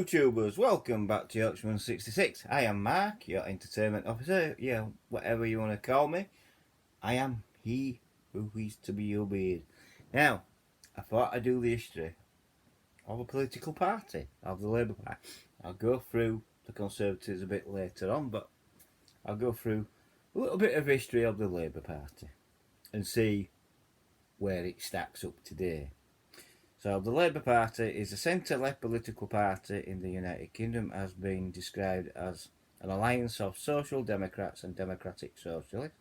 YouTubers, welcome back to Yorkshireman66. I am Mark, your entertainment officer, whatever you want to call me. I am he who is to be obeyed. Now, I thought I'd do the history of a political party, of the Labour Party. I'll go through the Conservatives a bit later on, but I'll go through a little bit of history of the Labour Party and see where it stacks up today. So the Labour Party is a centre-left political party in the United Kingdom, has been described as an alliance of social democrats and democratic socialists,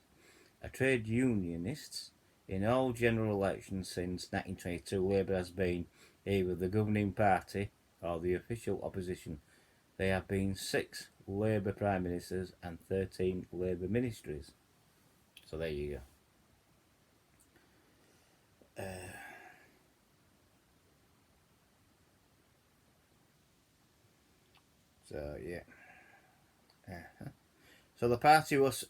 a trade unionists. In all general elections since 1922, Labour has been either the governing party or the official opposition. There have been 6 Labour Prime Ministers and 13 Labour ministries. So there you go. So yeah. So the party was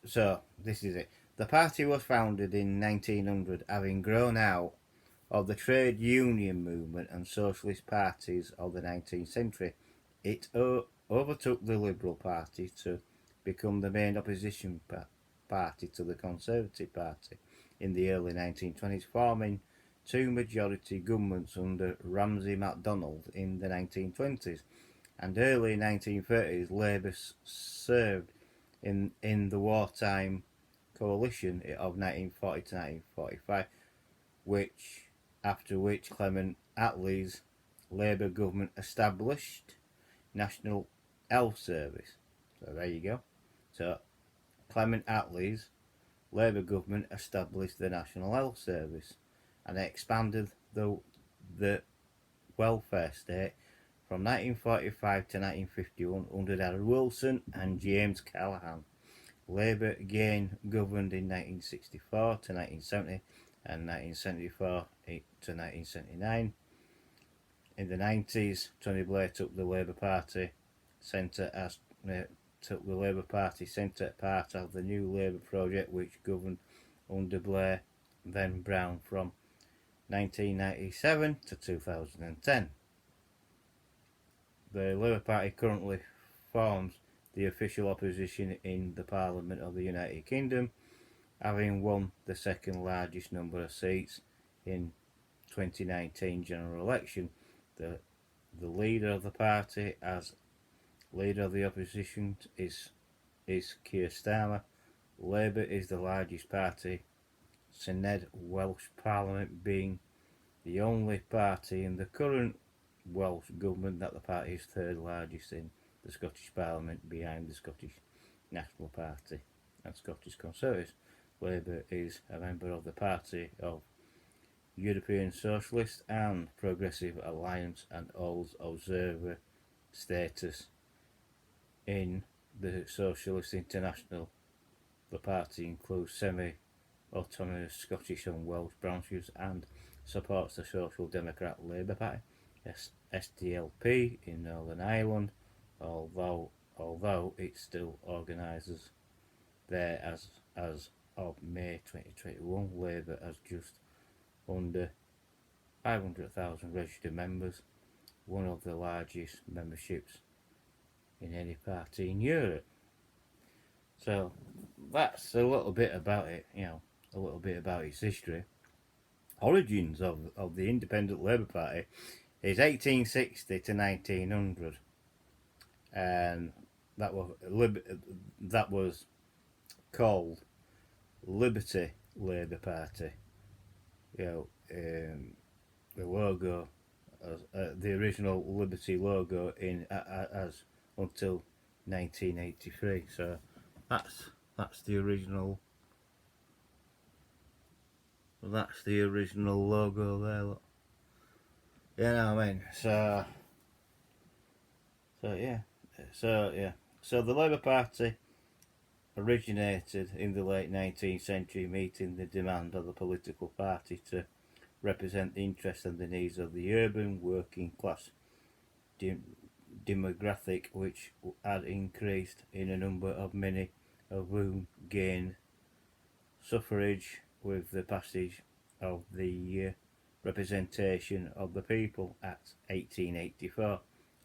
this is it. The party was founded in 1900, having grown out of the trade union movement and socialist parties of the 19th century. It overtook the Liberal Party to become the main opposition party to the Conservative Party in the early 1920s, forming 2 majority governments under Ramsay MacDonald in the 1920s. And early 1930s, Labour served in the wartime coalition of 1940 to 1945, after which Clement Attlee's Labour government established National Health Service. So there you go. So Clement Attlee's Labour government established the National Health Service and expanded the welfare state from 1945 to 1951 under Harold Wilson and James Callaghan. Labour again governed in 1964 to 1970 and 1974 to 1979. In the 90s, Tony Blair took the Labour Party centre part of the New Labour project, which governed under Blair, then Brown, from 1997 to 2010. The Labour Party currently forms the official opposition in the Parliament of the United Kingdom, having won the second largest number of seats in 2019 general election. The leader of the party as leader of the opposition is Keir Starmer. Labour is the largest party, Senedd Welsh Parliament being the only party in the current Welsh government that the party is third largest in the Scottish Parliament, behind the Scottish National Party and Scottish Conservatives. Labour is a member of the Party of European Socialist and Progressive Alliance and holds observer status in the Socialist International. The party includes semi-autonomous Scottish and Welsh branches and supports the Social Democrat Labour Party, SDLP, in Northern Ireland, although it still organises there as of May 2021. Labour has just under 500,000 registered members, one of the largest memberships in any party in Europe. So that's a little bit about it, a little bit about its history. Origins of the Independent Labour Party is 1860 to 1900, and that was called Liberty Labour Party. The logo, the original Liberty logo as until 1983. So that's the original. That's the original logo there. Look. You know what I mean? So the Labour Party originated in the late 19th century, meeting the demand of the political party to represent the interests and the needs of the urban working class demographic, which had increased in a number of, many of whom gained suffrage with the passage of the Representation of the People Act 1884.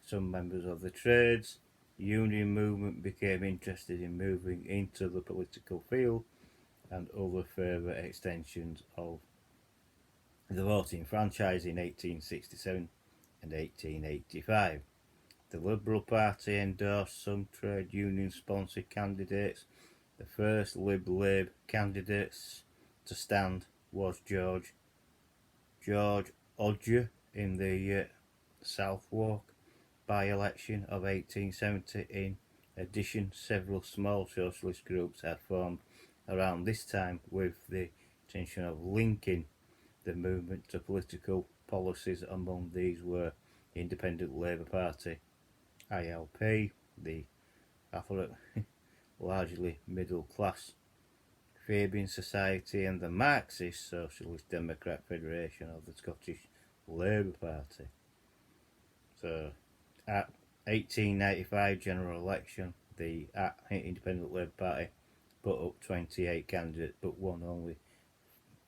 some members of the trades union movement became interested in moving into the political field, and other further extensions of the voting franchise in 1867 and 1885. The Liberal Party endorsed some trade union sponsored candidates. The first Lib candidates to stand was George Odger in the Southwark by-election of 1870. In addition, several small socialist groups had formed around this time with the intention of linking the movement to political policies. Among these were the Independent Labour Party, ILP, the largely middle class Fabian Society, and the Marxist Socialist Democrat Federation of the Scottish Labour Party. So, at 1895 general election, the Independent Labour Party put up 28 candidates but won only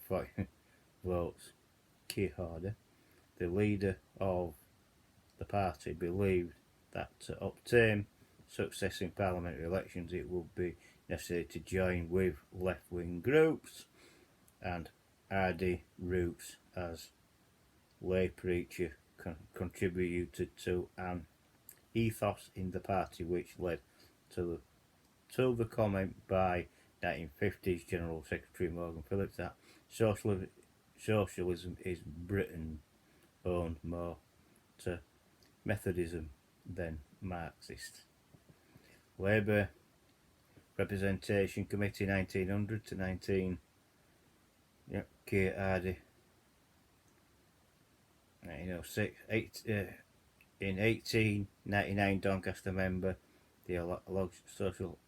5 votes. Keir Hardie, the leader of the party, believed that to obtain success in parliamentary elections it would be necessary to join with left-wing groups, and Ardie Roots, as lay preacher, contributed to an ethos in the party which led to the comment by 1950s General Secretary Morgan Phillips that socialism is Britain owned more to Methodism than Marxist. Labour Representation Committee 1900 to 19. Keir Hardie. In 1899, Doncaster member, the Social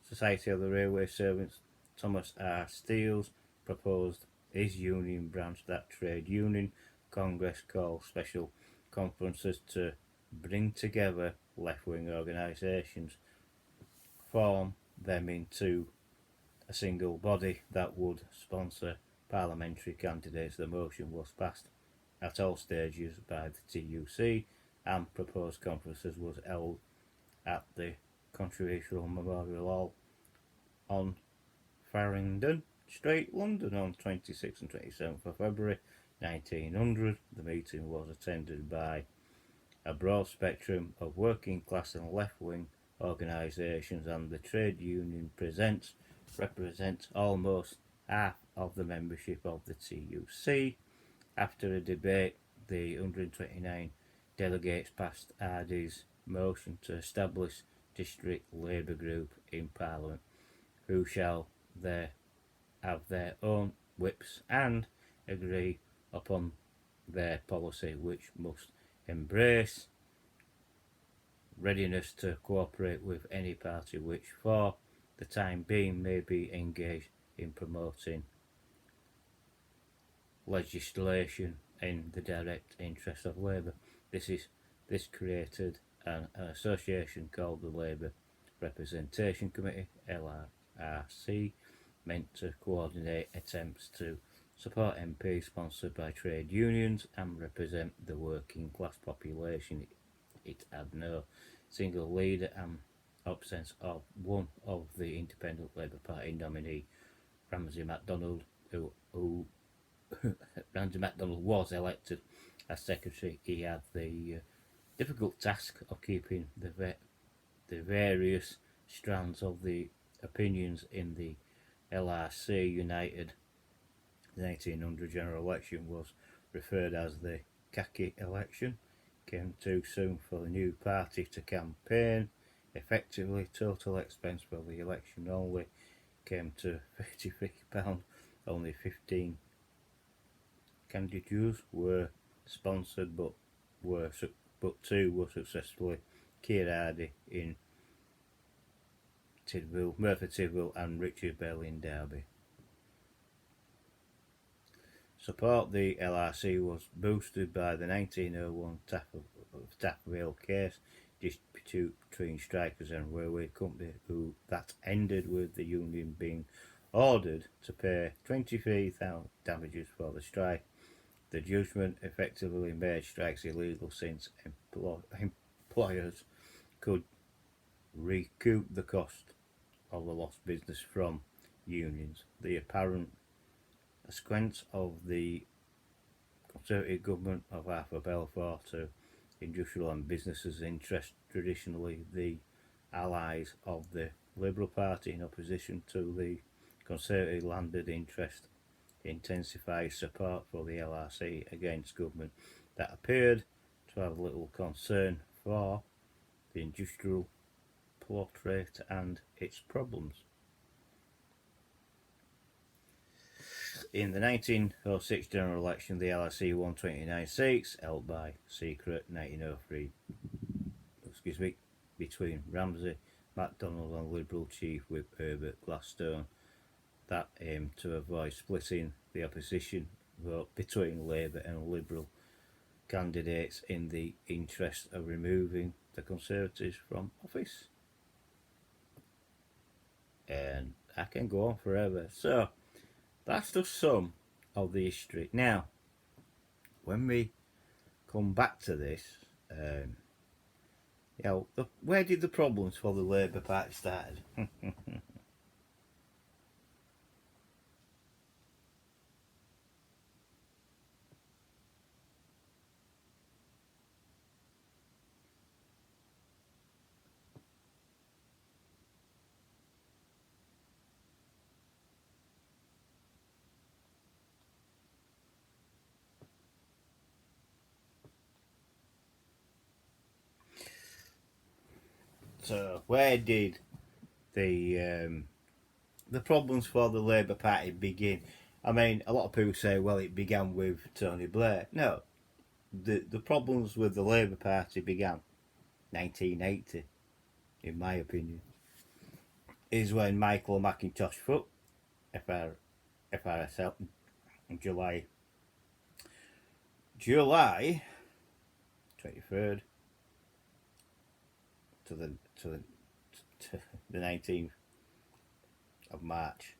Society of the Railway Servants, Thomas R. Steeles, proposed his union branch that trade union Congress called special conferences to bring together left-wing organisations, form them into a single body that would sponsor parliamentary candidates. The motion was passed at all stages by the TUC, and proposed conferences was held at the controversial Memorial Hall on Farringdon Street, London, on 26th and 27th of February 1900. The meeting was attended by a broad spectrum of working class and left-wing organisations, and the trade union represents almost half of the membership of the TUC. After a debate, the 129 delegates passed Hardie's motion to establish district labour group in Parliament, who shall have their own whips and agree upon their policy, which must embrace readiness to cooperate with any party which for the time being may be engaged in promoting legislation in the direct interest of Labour. This created an association called the Labour Representation Committee, LRC, meant to coordinate attempts to support MPs sponsored by trade unions and represent the working class population. It had no single leader, and absence of one of the Independent Labour Party nominee, Ramsay MacDonald, who Ramsay MacDonald was elected as secretary. He had the difficult task of keeping the various strands of the opinions in the LRC united. The 1900 general election was referred as the khaki election. Came too soon for the new party to campaign effectively. Total expense for the election only came to £53. Only 15 candidates were sponsored, but two were successfully: Keir Hardie in Merthyr Tydfil, and Richard Bell in Derby. Support the LRC was boosted by the 1901 Taff Vale case, dispute between strikers and railway company, that ended with the union being ordered to pay 23,000 damages for the strike. The judgment effectively made strikes illegal since employers could recoup the cost of the lost business from unions. The apparent consequence of the Conservative government of Arthur Balfour to industrial and businesses' interest, traditionally the allies of the Liberal Party in opposition to the Conservative landed interest, intensified support for the LRC against government that appeared to have little concern for the industrial portrait and its problems. In the 1906 general election, the LRC won 29 seats, held by secret 1903 between Ramsay MacDonald and Liberal Chief Whip Herbert Gladstone. That aimed to avoid splitting the opposition vote between Labour and Liberal candidates in the interest of removing the Conservatives from office. And I can go on forever. So that's just some of the history. Now, when we come back to this, where did the problems for the Labour Party start? So, where did the problems for the Labour Party begin? I mean, a lot of people say, well, it began with Tony Blair. No, the problems with the Labour Party began 1980, in my opinion, is when Michael Mackintosh Foot, FRSL, in July 23rd to the 19th of March,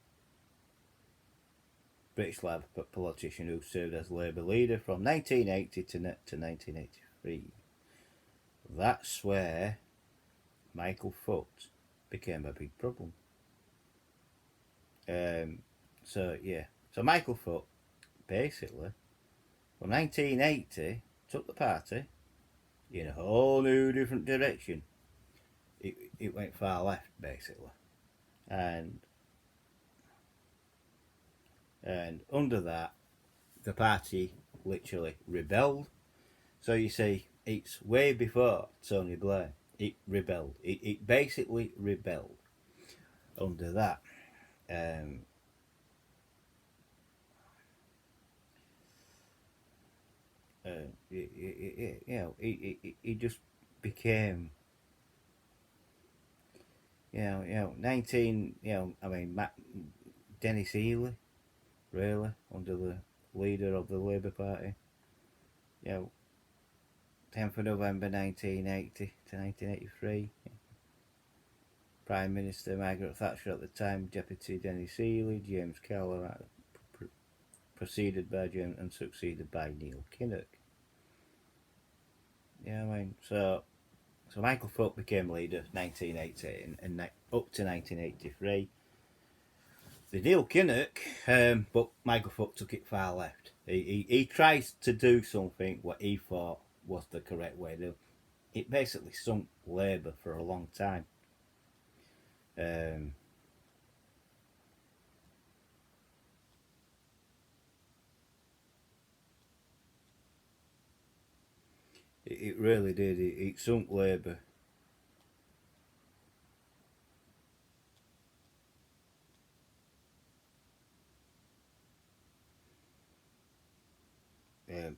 British Labour politician who served as Labour leader from 1980 to 1983. That's where Michael Foot became a big problem. So Michael Foot basically from 1980 took the party in a whole new different direction. It went far left basically, and under that the party literally rebelled. So you see, it's way before Tony Blair. It rebelled. It basically rebelled under that. It just became, 19, Dennis Healey, really, under the leader of the Labour Party, 10th of November 1980 to 1983. Prime Minister Margaret Thatcher at the time, Deputy Dennis Healey, James Callaghan, preceded by James and succeeded by Neil Kinnock. So Michael Foot became leader 1980 and up to 1983. The Neil Kinnock, but Michael Foot took it far left. He tried to do something what he thought was the correct way to do. It basically sunk Labour for a long time. It really did. It sunk Labour.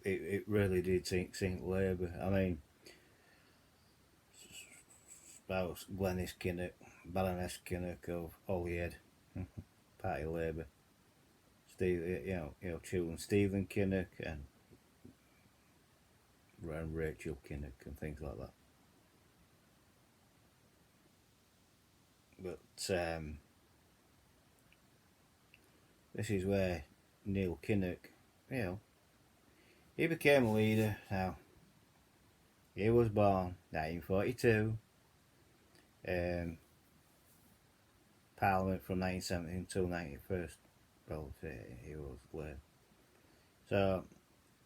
It really did sink Labour. I mean, about Glenys Kinnock, Baroness Kinnock of Holyhead, Party Labour. Children Stephen Kinnock and Rachel Kinnock and things like that. But this is where Neil Kinnock, he became leader. Now, he was born 1942. Parliament from 1970 until 91st. Well, he was there. So,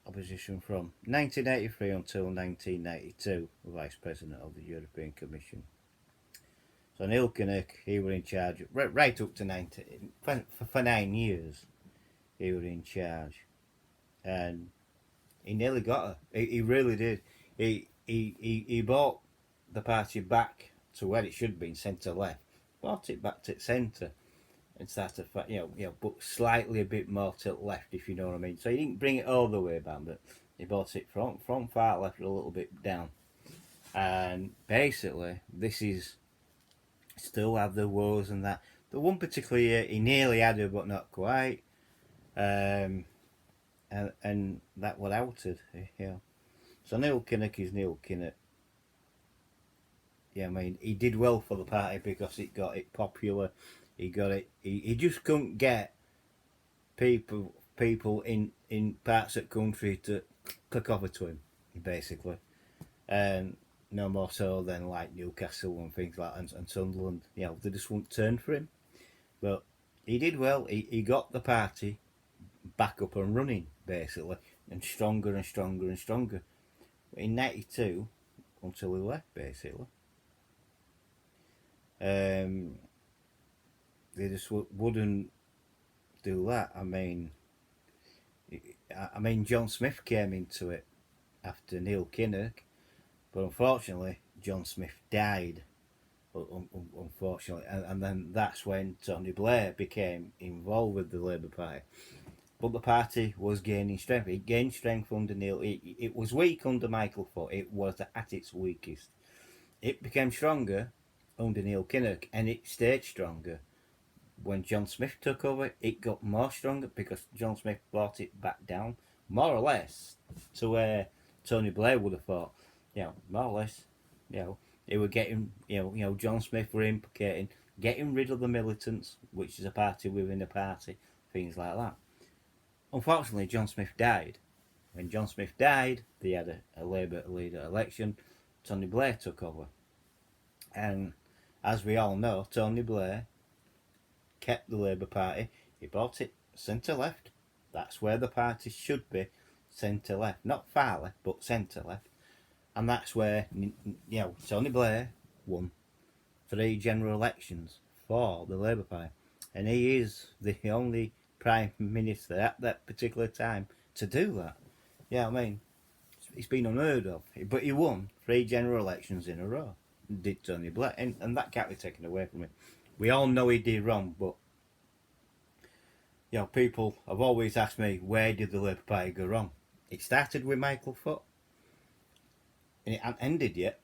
opposition from 1983 until 1992, Vice President of the European Commission. So Neil Kinnock, he was in charge right up to 19 for 9 years. He was in charge, and he nearly got her. He really did. He brought the party back to where it should have been, centre left. Brought it back to centre and started, but slightly a bit more to the left, if you know what I mean. So he didn't bring it all the way back, but he brought it from far left a little bit down. And basically, this is still have the woes and that. The one particular year he nearly had her, but not quite. And that was outed. Yeah. So Neil Kinnock is Neil Kinnock. Yeah, I mean, he did well for the party because it got it popular. He got it. He just couldn't get people in parts of the country to click over to him, basically. And no more so than like Newcastle and things like that, and Sunderland. They just wouldn't turn for him. But he did well. He got the party back up and running, basically, and stronger and stronger and stronger. In 92, until he left, basically. They just wouldn't do that. I mean, John Smith came into it after Neil Kinnock, but unfortunately, John Smith died. Unfortunately, and then that's when Tony Blair became involved with the Labour Party. But the party was gaining strength. It gained strength under Neil. It was weak under Michael Foot. It was at its weakest. It became stronger under Neil Kinnock, and it stayed stronger. When John Smith took over, it got more stronger because John Smith brought it back down, more or less, to where Tony Blair would have thought. More or less. They were getting, John Smith were implicating, getting rid of the militants, which is a party within a party, things like that. Unfortunately, John Smith died. When John Smith died, they had a Labour leader election. Tony Blair took over. And as we all know, Tony Blair kept the Labour Party. He brought it centre-left. That's where the party should be, centre-left. Not far left, but centre-left. And that's where, Tony Blair won 3 general elections for the Labour Party. And he is the only Prime Minister at that particular time to do that. It's been unheard of. But he won 3 general elections in a row, did Tony Blair. And that can't be taken away from him. We all know he did wrong, but people have always asked me, where did the Labour Party go wrong? It started with Michael Foot. And it hasn't ended yet.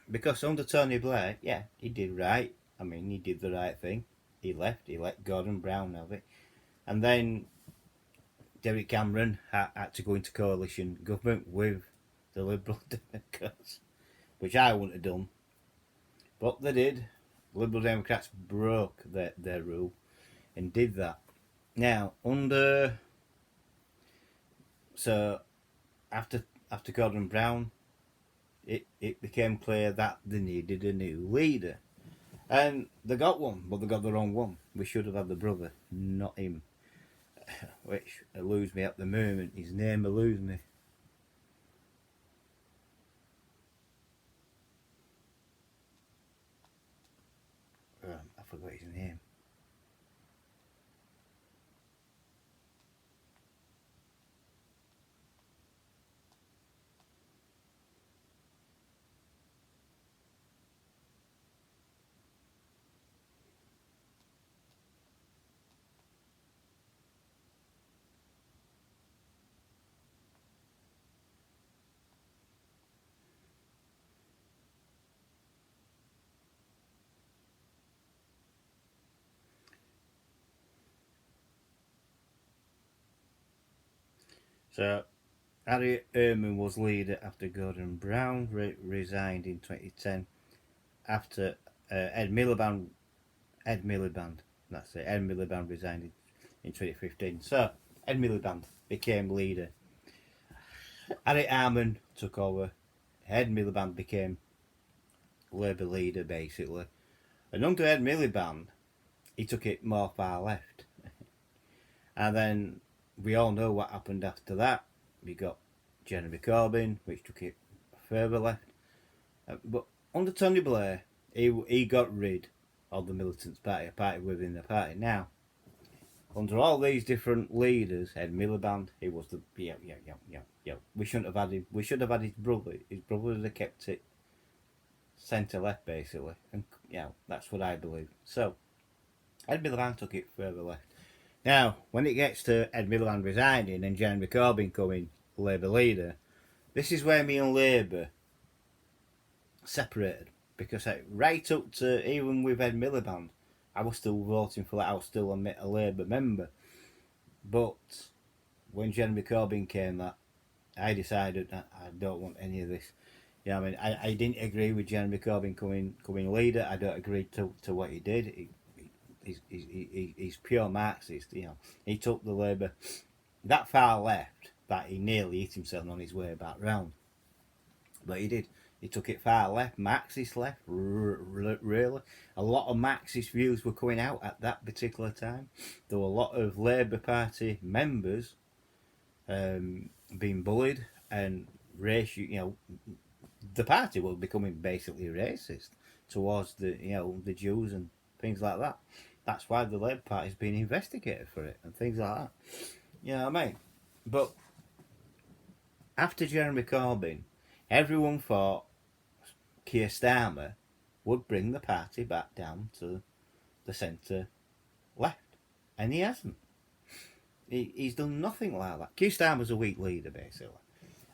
Because under Tony Blair, he did right. He did the right thing. He let Gordon Brown have it. And then Derek Cameron had to go into coalition government with the Liberal Democrats, which I wouldn't have done. But they did. The Liberal Democrats broke their rule and did that. Now, after Gordon Brown, it became clear that they needed a new leader. And they got one, but they got the wrong one. We should have had the brother, not him. Which eludes me at the moment. His name eludes me. I forgot his name. So, Harry Ehrman was leader after Gordon Brown resigned in 2010. After Ed Miliband, that's it. Ed Miliband resigned in 2015. So Ed Miliband became leader. Harry Harman took over. Ed Miliband became Labour leader, basically. And under Ed Miliband, he took it more far left. And then we all know what happened after that. We got Jeremy Corbyn, which took it further left. But under Tony Blair, he got rid of the Militants Party, a party within the party. Now, under all these different leaders, Ed Miliband, he was the yeah. We shouldn't have had him. We should have had his brother. His brother would have kept it centre left, basically, and that's what I believe. So Ed Miliband took it further left. Now, when it gets to Ed Miliband resigning and Jeremy Corbyn coming Labour leader, this is where me and Labour separated, because right up to even with Ed Miliband, I was still voting for that. I was still a Labour member, but when Jeremy Corbyn came, that I decided that I don't want any of this. I mean, I didn't agree with Jeremy Corbyn coming leader. I don't agree to what he did. He's pure Marxist. He took the Labour that far left that he nearly hit himself on his way back round. But he did. He took it far left, Marxist left, really. A lot of Marxist views were coming out at that particular time. There were a lot of Labour Party members being bullied and racial. The party was becoming basically racist towards the Jews and things like that. That's why the Labour Party's been investigated for it and things like that. You know what I mean? But after Jeremy Corbyn, everyone thought Keir Starmer would bring the party back down to the centre left. And he hasn't. He's done nothing like that. Keir Starmer's a weak leader, basically.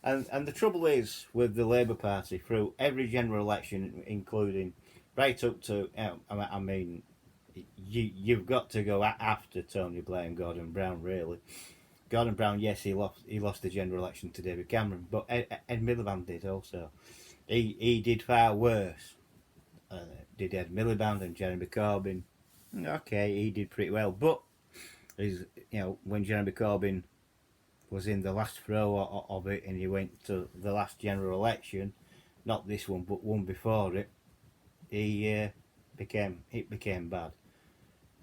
And the trouble is with the Labour Party through every general election, including right up to, I mean, you've got to go after Tony Blair and Gordon Brown, really. Gordon Brown, yes, he lost the general election to David Cameron, but Ed Miliband did also. He did far worse. Did Ed Miliband and Jeremy Corbyn? Okay, he did pretty well, but when Jeremy Corbyn was in the last throw of it, and he went to the last general election, not this one, but one before it, it became bad.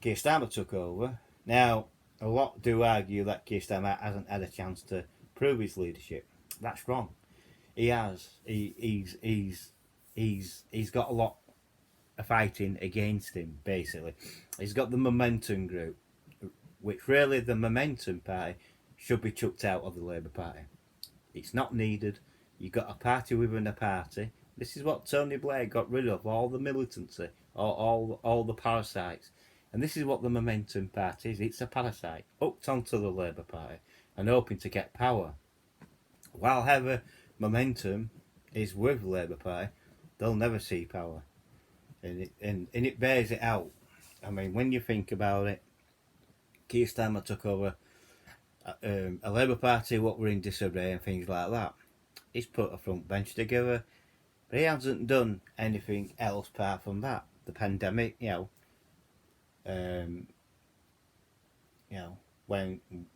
Keir Starmer took over. Now, a lot do argue that Keir Starmer hasn't had a chance to prove his leadership. That's wrong. He has. He's got a lot of fighting against him, basically. He's got the Momentum Group, which really the Momentum Party should be chucked out of the Labour Party. It's not needed. You've got a party within a party. This is what Tony Blair got rid of, all the militancy, all the parasites. And this is what the Momentum Party is. It's a parasite, hooked onto the Labour Party and hoping to get power. While ever Momentum is with Labour Party, they'll never see power. And it bears it out. I mean, when you think about it, Keir Starmer took over a Labour Party what were in disarray and things like that. He's put a front bench together, but he hasn't done anything else apart from that. The pandemic, when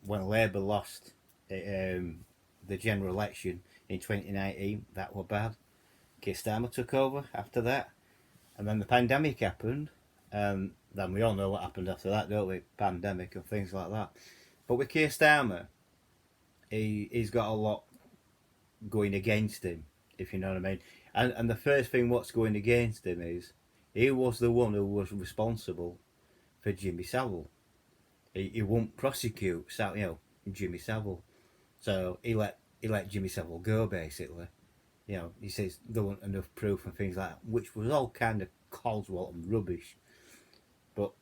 Labour lost the general election in 2019, that were bad. Keir Starmer took over after that, and then the pandemic happened, and then we all know what happened after that, don't we? Pandemic and things like that. But with Keir Starmer, he's got a lot going against him, if you know what I mean. And the first thing what's going against him is he was the one who was responsible for Jimmy Savile. He won't prosecute Jimmy Savile, so he let Jimmy Savile go, basically. He says there wasn't enough proof and things like that, which was all kind of Codswallop and rubbish. But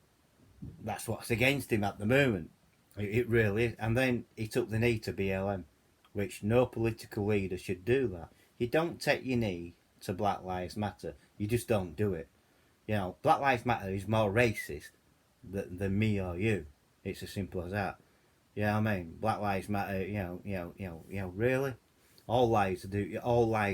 that's what's against him at the moment. It really is. And then he took the knee to BLM, which no political leader should do that. You don't take your knee to Black Lives Matter. You just don't do it. Black Lives Matter is more racist than me or you. It's as simple as that. You know what I mean? Black Lives Matter, really? All lives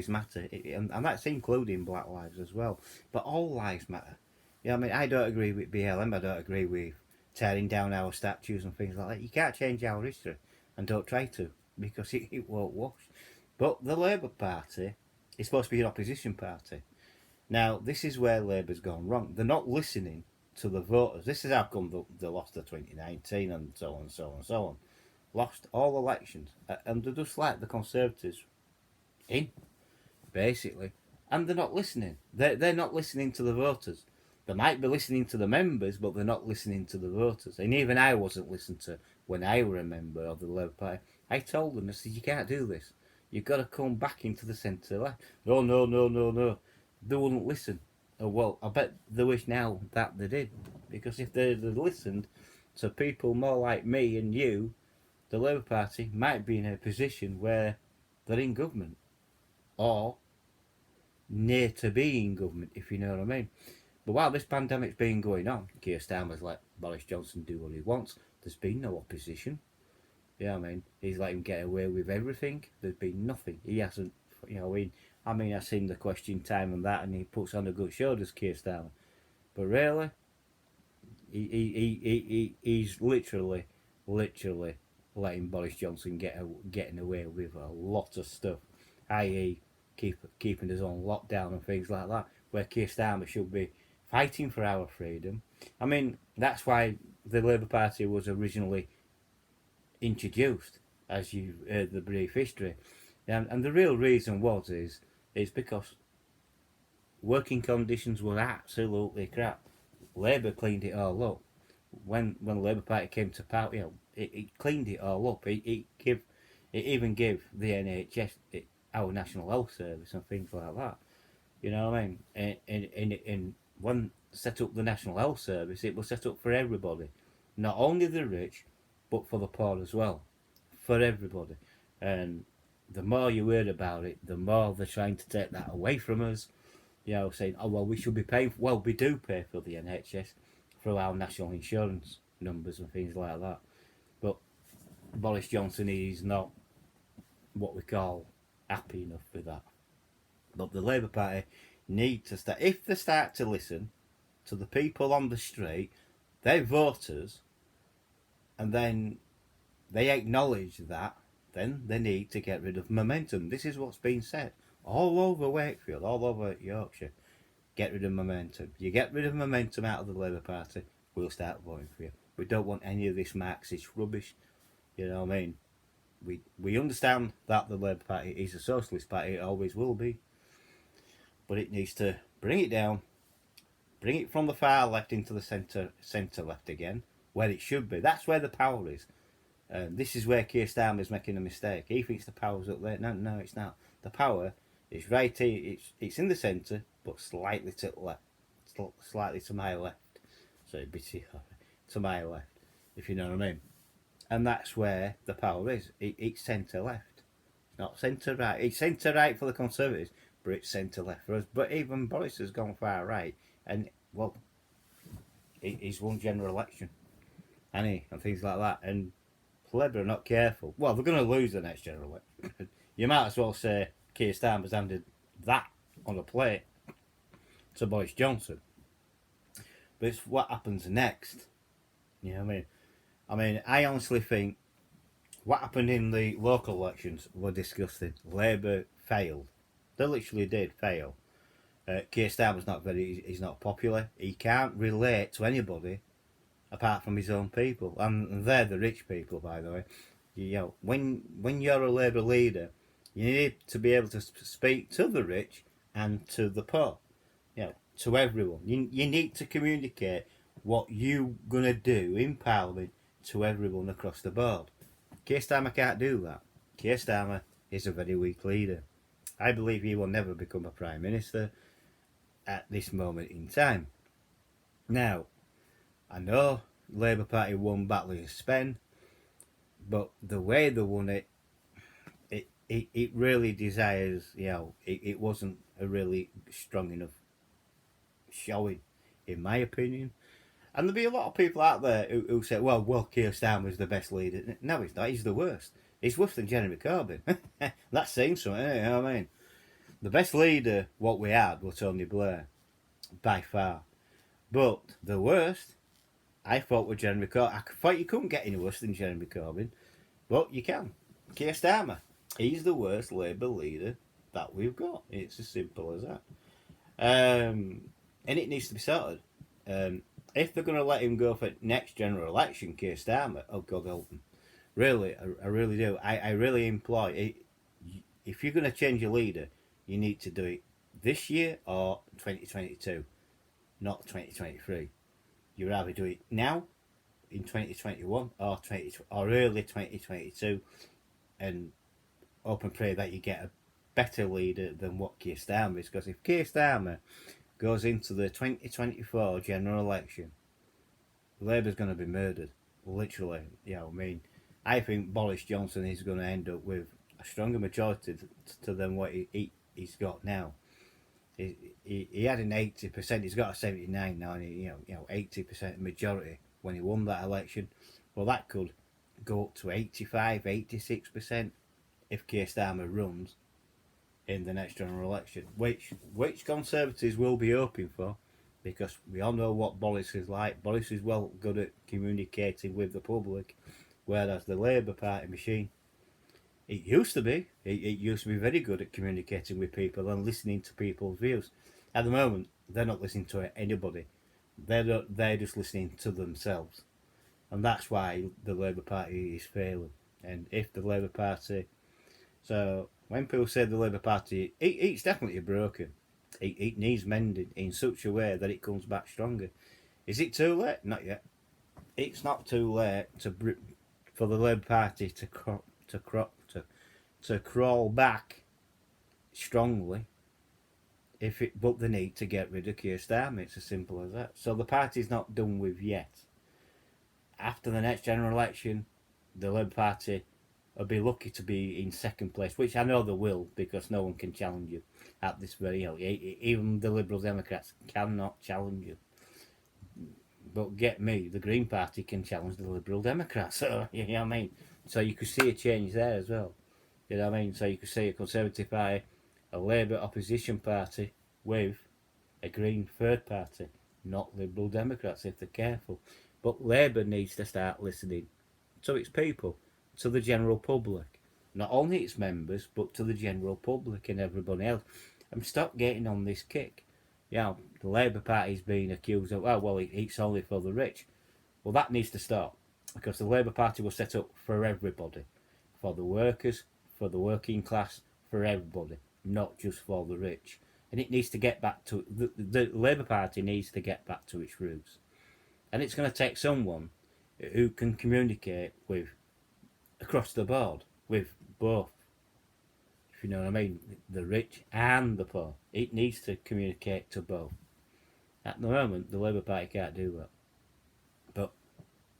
matter. And that's including Black lives as well. But all lives matter. I don't agree with BLM. I don't agree with tearing down our statues and things like that. You can't change our history, and don't try to, because it won't wash. But the Labour Party is supposed to be an opposition party. Now, this is where Labour's gone wrong. They're not listening to the voters. This is how come they lost the 2019 and so on and so on and so on. Lost all elections. And they're just like the Conservatives in, basically. And they're not listening. They're not listening to the voters. They might be listening to the members, but they're not listening to the voters. And even I wasn't listened to when I were a member of the Labour Party. I told them, I said, you can't do this. You've got to come back into the centre left. No, no, no, no, no. They wouldn't listen. Oh, well, I bet they wish now that they did. Because if they had listened to people more like me and you, the Labour Party might be in a position where they're in government. Or near to being government, if you know what I mean. But while this pandemic's been going on, Keir Starmer's let Boris Johnson do what he wants. There's been no opposition. You know what I mean? He's let him get away with everything. There's been nothing. He hasn't, I've seen the Question Time and that, and he puts on a good show, does Keir Starmer. But really, he's literally letting Boris Johnson getting away with a lot of stuff, i.e., keeping us on lockdown and things like that, where Keir Starmer should be fighting for our freedom. I mean, that's why the Labour Party was originally introduced, as you heard the brief history. And the real reason is because working conditions were absolutely crap. Labour cleaned it all up. When the Labour Party came to power, it cleaned it all up. It even gave the NHS our National Health Service and things like that. You know what I mean? And when set up the National Health Service, it was set up for everybody, not only the rich, but for the poor as well, for everybody. And the more you hear about it, the more they're trying to take that away from us. Saying, oh well, we should be paying. Well, we do pay for the NHS through our national insurance numbers and things like that. But Boris Johnson is not what we call happy enough with that. But the Labour Party need to start, if they start to listen to the people on the street, their voters, and then they acknowledge that, then they need to get rid of momentum. This is what's been said all over Wakefield, all over Yorkshire. Get rid of momentum. You get rid of momentum out of the Labour Party, we'll start voting for you. We don't want any of this Marxist rubbish. You know what I mean? We understand that the Labour Party is a socialist party, it always will be. But it needs to bring it down, bring it from the far left into the centre left again, where it should be. That's where the power is. This is where Keir Starmer is making a mistake. He thinks the power's up there. No, it's not. The power is right here. It's in the centre, but slightly to left, slightly to my left. So it'd be to my left, if you know what I mean. And that's where the power is. It's centre left, not centre right. It's centre right for the Conservatives, but it's centre left for us. But even Boris has gone far right, and well, he's won general election, and things like that. And Labour are not careful. Well, they're going to lose the next general election. You might as well say Keir Starmer's handed that on a plate to Boris Johnson. But it's what happens next. You know what I mean? I honestly think what happened in the local elections were disgusting. Labour failed. They literally did fail. Keir Starmer's he's not popular. He can't relate to anybody apart from his own people. And they're the rich people, by the way. When you're a Labour leader, you need to be able to speak to the rich and to the poor. To everyone. You need to communicate what you're going to do in Parliament to everyone across the board. Keir Starmer can't do that. Keir Starmer is a very weak leader. I believe he will never become a Prime Minister at this moment in time. Now, I know Labour Party won Battle of Spen, but the way they won it really desires, it wasn't a really strong enough showing, in my opinion. And there'll be a lot of people out there who say, well, Keir Starmer's the best leader. No, he's not. He's the worst. He's worse than Jeremy Corbyn. That's saying something, you know what I mean? The best leader what we had was Tony Blair, by far. But the worst, I thought, was Jeremy Corbyn. I thought you couldn't get any worse than Jeremy Corbyn, but you can. Keir Starmer. He's the worst Labour leader that we've got. It's as simple as that. And it needs to be sorted. If they're going to let him go for next general election, Keir Starmer, oh God help him. Really, I really do. I really implore it. If you're going to change your leader, you need to do it this year or 2022, not 2023. You rather do it now in 2021 or early 2022, and hope and pray that you get a better leader than what Keir Starmer is. Because if Keir Starmer goes into the 2024 general election, Labour's going to be murdered. Literally, I mean, I think Boris Johnson is going to end up with a stronger majority than what he's got now. He had an 80%. He's got a 79 now, and 80% majority when he won that election. Well, that could go up to 85, 86% if Keir Starmer runs in the next general election, which Conservatives will be hoping for, because we all know what Boris is like. Boris is well good at communicating with the public, whereas the Labour Party machine, it used to be very good at communicating with people and listening to people's views. At the moment, they're not listening to anybody. They're just listening to themselves, and that's why the Labour Party is failing. And if the Labour Party, so when people say the Labour Party, it's definitely broken. It needs mending in such a way that it comes back stronger. Is it too late? Not yet. It's not too late for the Labour Party to crawl back strongly. But they need to get rid of Keir Starmer. It's as simple as that. So the party's not done with yet. After the next general election, the Labour Party will be lucky to be in second place, which I know they will, because no one can challenge you at this very, even the Liberal Democrats cannot challenge you. But get me, the Green Party can challenge the Liberal Democrats. So, you know what I mean? So you could see a change there as well. You know what I mean? So you could see a Conservative Party, a Labour opposition party with a Green third party, not Liberal Democrats if they're careful. But Labour needs to start listening to its people, to the general public. Not only its members, but to the general public and everybody else. And stop getting on this kick. The Labour Party's being accused of, it's only for the rich. Well, that needs to stop, because the Labour Party was set up for everybody, for the workers, for the working class, for everybody, not just for the rich. And it needs to get back to, the Labour Party needs to get back to its roots. And it's going to take someone who can communicate with, across the board, with both, if you know what I mean, the rich and the poor. It needs to communicate to both. At the moment, the Labour Party can't do that. But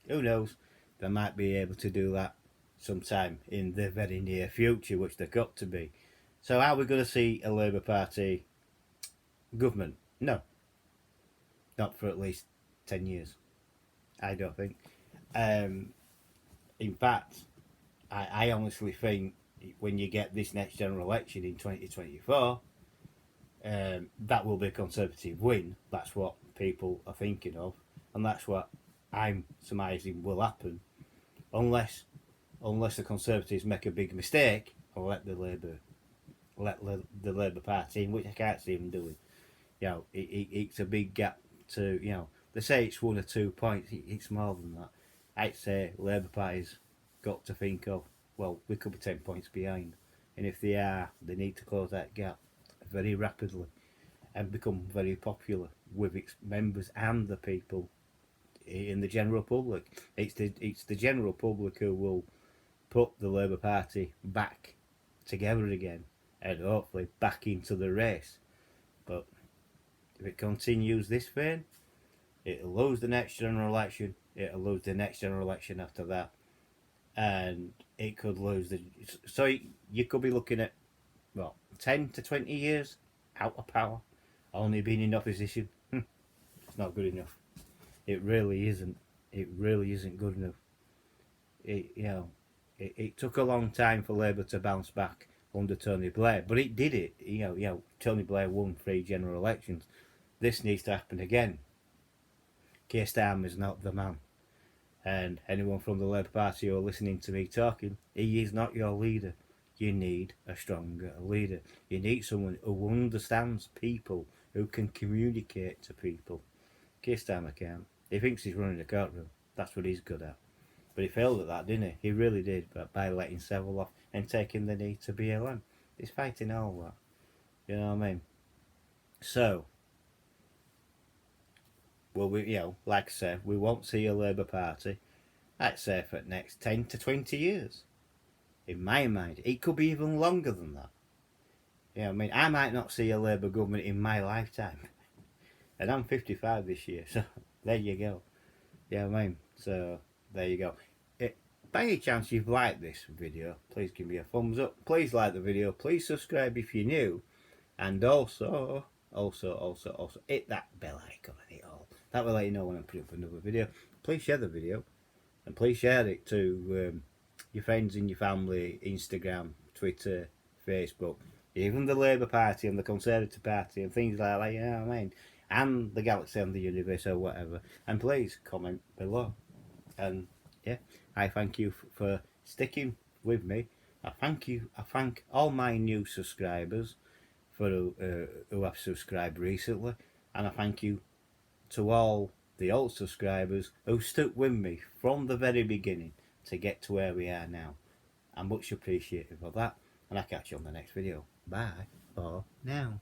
who knows, they might be able to do that sometime in the very near future, which they've got to be. So are we going to see a Labour Party government? No. Not for at least 10 years. I don't think. In fact, I honestly think when you get this next general election in 2024, that will be a Conservative win. That's what people are thinking of, and that's what I'm surmising will happen, unless the Conservatives make a big mistake and let the Labour Party in, which I can't see them doing. It's a big gap to, they say it's 1 or 2 points. It's more than that. I'd say Labour Party's got to think of, we could be 10 points behind, and if they are, they need to close that gap very rapidly and become very popular with its members and the people in the general public. It's the general public who will put the Labour Party back together again and hopefully back into the race. But if it continues this vein, it'll lose the next general election, it'll lose the next general election after that, and it could lose the... So you could be looking at, 10 to 20 years out of power, only being in opposition. It's not good enough. It really isn't. It really isn't good enough. It took a long time for Labour to bounce back under Tony Blair, but it did it. Tony Blair won 3 general elections. This needs to happen again. Keir Starmer's not the man. And anyone from the Labour Party who are listening to me talking, he is not your leader. you need a stronger leader. You need someone who understands people, who can communicate to people. Keir Starmer can't. He thinks he's running a courtroom. That's what he's good at. But he failed at that, didn't he? He really did, but by letting Seville off and taking the knee to BLM. He's fighting all that. You know what I mean? So, well, like I said, we won't see a Labour Party, I'd say, for the next 10 to 20 years. In my mind, it could be even longer than that. You know what I mean? I might not see a Labour government in my lifetime. And I'm 55 this year, so there you go. You know what I mean? So, there you go. By any chance you've liked this video, please give me a thumbs up. Please like the video. Please subscribe if you're new. And also hit that bell icon and it all. That will let you know when I put up another video. Please share the video. And please share it to your friends and your family, Instagram, Twitter, Facebook. Even the Labour Party and the Conservative Party and things like that, you know what I mean? And the Galaxy and the Universe or whatever. And please comment below. And yeah, I thank you for sticking with me. I thank all my new subscribers for who have subscribed recently, and I thank you to all the old subscribers who stuck with me from the very beginning to get to where we are now. I'm much appreciative of that, and I'll catch you on the next video. Bye for now.